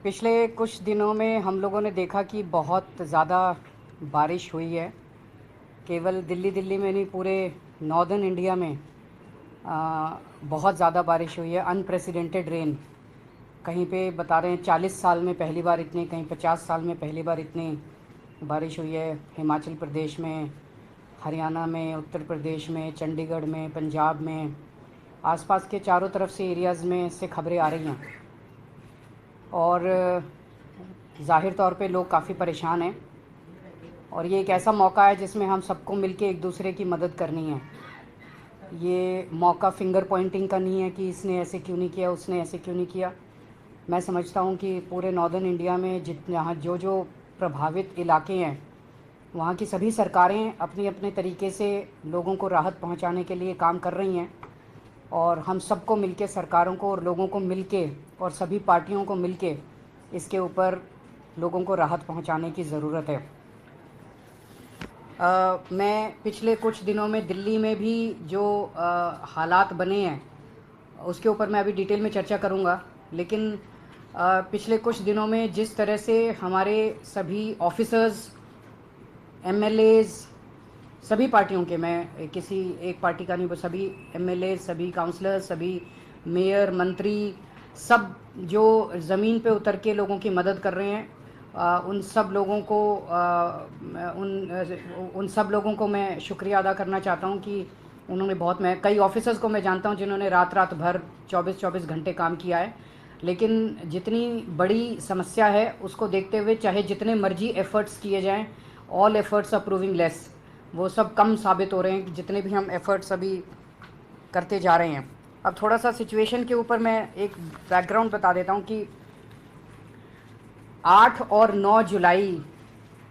पिछले कुछ दिनों में हम लोगों ने देखा कि बहुत ज़्यादा बारिश हुई है। केवल दिल्ली में नहीं, पूरे नॉर्दर्न इंडिया में बहुत ज़्यादा बारिश हुई है। Unprecedented rain. कहीं पे बता रहे हैं 40 साल में पहली बार इतनी, कहीं 50 साल में पहली बार इतनी बारिश हुई है। हिमाचल प्रदेश में, हरियाणा में, उत्तर प्रदेश में, चंडीगढ़ में, पंजाब में, आसपास के चारों तरफ से एरियाज़ में से खबरें आ रही हैं। और ज़ाहिर तौर पे लोग काफ़ी परेशान हैं, और ये एक ऐसा मौका है जिसमें हम सबको मिलके एक दूसरे की मदद करनी है। ये मौका फिंगर पॉइंटिंग का नहीं है कि इसने ऐसे क्यों नहीं किया, उसने ऐसे क्यों नहीं किया। मैं समझता हूँ कि पूरे नॉर्दर्न इंडिया में जहाँ जो जो प्रभावित इलाके हैं, वहाँ की सभी सरकारें अपने अपने तरीके से लोगों को राहत पहुँचाने के लिए काम कर रही हैं। और हम सबको मिलके, सरकारों को और लोगों को मिलके और सभी पार्टियों को मिलके इसके ऊपर लोगों को राहत पहुंचाने की ज़रूरत है। मैं पिछले कुछ दिनों में दिल्ली में भी जो हालात बने हैं उसके ऊपर मैं अभी डिटेल में चर्चा करूंगा। लेकिन पिछले कुछ दिनों में जिस तरह से हमारे सभी ऑफिसर्स, एमएलएज, सभी पार्टियों के, मैं किसी एक पार्टी का नहीं, सभी एमएलए, सभी काउंसलर, सभी मेयर, मंत्री, सब जो ज़मीन पे उतर के लोगों की मदद कर रहे हैं, उन सब लोगों को उन सब लोगों को मैं शुक्रिया अदा करना चाहता हूं कि उन्होंने मैं कई ऑफिसर्स को मैं जानता हूं जिन्होंने रात रात भर 24-24 घंटे काम किया है। लेकिन जितनी बड़ी समस्या है उसको देखते हुए चाहे जितने मर्जी एफ़र्ट्स किए जाएं, all efforts are proving less. वो सब कम साबित हो रहे हैं जितने भी हम एफ़र्ट्स अभी करते जा रहे हैं। अब थोड़ा सा सिचुएशन के ऊपर मैं एक बैकग्राउंड बता देता हूं कि 8 और 9 जुलाई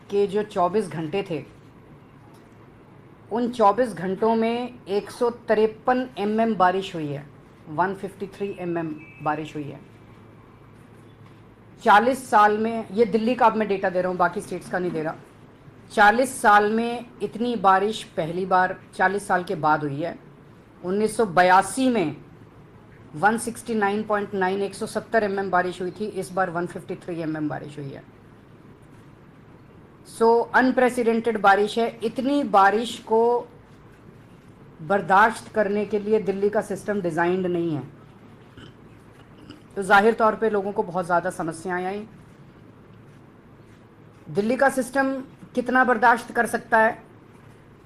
के जो 24 घंटे थे, उन 24 घंटों में 153 mm बारिश हुई है। 153 mm बारिश हुई है 40 साल में। ये दिल्ली का अब मैं डेटा दे रहा हूँ, बाकी स्टेट्स का नहीं दे रहा। 40 साल में इतनी बारिश पहली बार 40 साल के बाद हुई है। 1982 में 169.9 170 mm बारिश हुई थी। इस बार 153 mm बारिश हुई है। सो अनप्रेसिडेंटेड बारिश है। इतनी बारिश को बर्दाश्त करने के लिए दिल्ली का सिस्टम डिज़ाइंड नहीं है, तो जाहिर तौर पे लोगों को बहुत ज़्यादा समस्याएं आई। दिल्ली का सिस्टम कितना बर्दाश्त कर सकता है?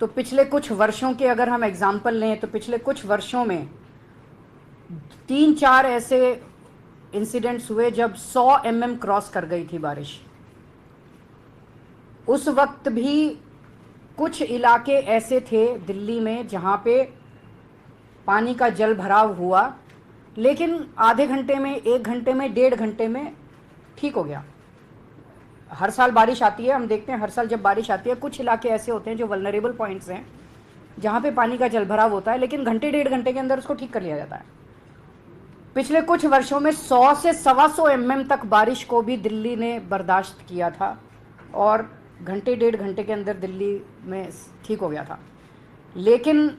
तो पिछले कुछ वर्षों के अगर हम एग्जाम्पल लें तो पिछले कुछ वर्षों में 3-4 ऐसे इंसिडेंट्स हुए जब 100 mm क्रॉस कर गई थी बारिश। उस वक्त भी कुछ इलाके ऐसे थे दिल्ली में जहाँ पे पानी का जल भराव हुआ, लेकिन आधे घंटे में, 1 घंटे में, 1.5 घंटे में ठीक हो गया। हर साल बारिश आती है, हम देखते हैं हर साल जब बारिश आती है कुछ इलाके ऐसे होते हैं जो वल्नरेबल पॉइंट्स हैं जहाँ पे पानी का जल भराव होता है, लेकिन घंटे 1.5 घंटे के अंदर उसको ठीक कर लिया जाता है। पिछले कुछ वर्षों में 100 से 125 mm तक बारिश को भी दिल्ली ने बर्दाश्त किया था और घंटे 1.5 घंटे के अंदर दिल्ली में ठीक हो गया था। लेकिन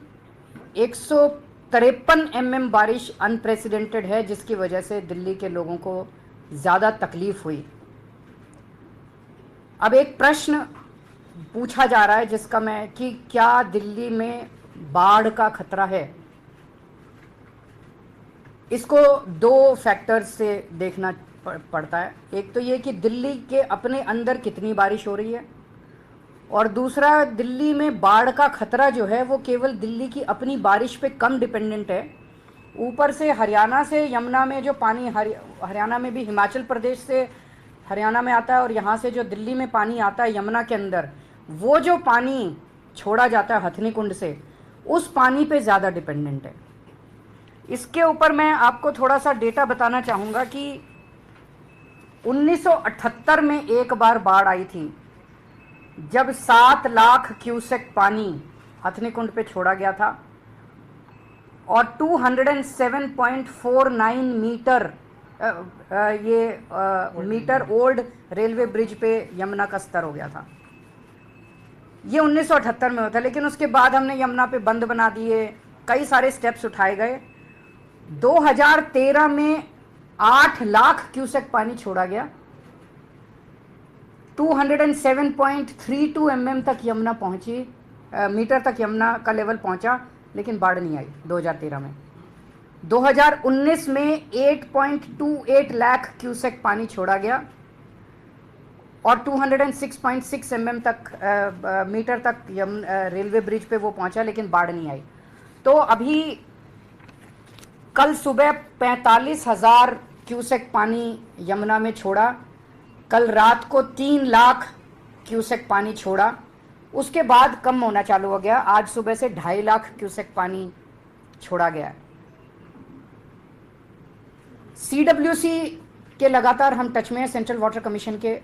153 mm बारिश अनप्रेसिडेंटेड है, जिसकी वजह से दिल्ली के लोगों को ज़्यादा तकलीफ हुई। अब एक प्रश्न पूछा जा रहा है जिसका मैं कि क्या दिल्ली में बाढ़ का खतरा है? इसको 2 फैक्टर्स से देखना पड़ता है। एक तो ये कि दिल्ली के अपने अंदर कितनी बारिश हो रही है, और दूसरा दिल्ली में बाढ़ का खतरा जो है वो केवल दिल्ली की अपनी बारिश पे कम डिपेंडेंट है। ऊपर से हरियाणा से यमुना में जो पानी, हरियाणा में भी हिमाचल प्रदेश से हरियाणा में आता है, और यहाँ से जो दिल्ली में पानी आता है यमुना के अंदर, वो जो पानी छोड़ा जाता है हथनी कुंड से, उस पानी पे ज़्यादा डिपेंडेंट है। इसके ऊपर मैं आपको थोड़ा सा डेटा बताना चाहूँगा कि 1978 में एक बार बाढ़ आई थी जब 7 लाख क्यूसेक पानी हथनी कुंड पे छोड़ा गया था, और 207.49 metre metre old railway bridge पे यमुना का स्तर हो गया था। ये 1978 में हुआ था, लेकिन उसके बाद हमने यमुना पे बंद बना दिए, कई सारे स्टेप्स उठाए गए। 2013 में 8 लाख क्यूसेक पानी छोड़ा गया। 207.32 तक यमुना पहुंची, मीटर तक यमुना का लेवल पहुंचा, लेकिन बाढ़ नहीं आई 2013 में। 2019 में 8.28 लाख क्यूसेक पानी छोड़ा गया और 206.6 तक मीटर तक रेलवे ब्रिज पे वो पहुंचा, लेकिन बाढ़ नहीं आई। तो अभी कल सुबह 45,000 क्यूसेक पानी यमुना में छोड़ा, कल रात को 3 लाख क्यूसेक पानी छोड़ा, उसके बाद कम होना चालू हो गया। आज सुबह से 2.5 लाख क्यूसेक पानी छोड़ा गया। CWC के लगातार हम टच में हैं, सेंट्रल वाटर कमीशन के,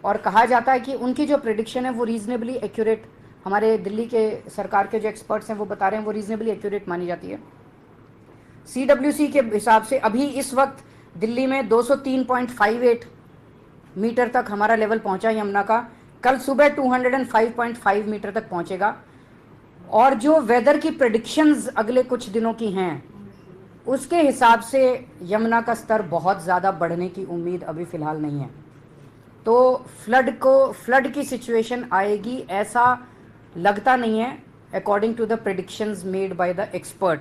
और कहा जाता है कि उनकी जो प्रिडिक्शन है वो रीजनेबली एक्यूरेट, हमारे दिल्ली के सरकार के जो एक्सपर्ट्स हैं वो बता रहे हैं वो रीजनेबली एक्यूरेट मानी जाती है। CWC के हिसाब से अभी इस वक्त दिल्ली में 203.58 मीटर तक हमारा लेवल पहुंचा यमुना का, कल सुबह 205.5 मीटर तक पहुंचेगा। और जो वेदर की प्रेडिक्शंस अगले कुछ दिनों की हैं उसके हिसाब से यमुना का स्तर बहुत ज़्यादा बढ़ने की उम्मीद अभी फ़िलहाल नहीं है। तो फ्लड की सिचुएशन आएगी ऐसा लगता नहीं है, according to the predictions made by the experts.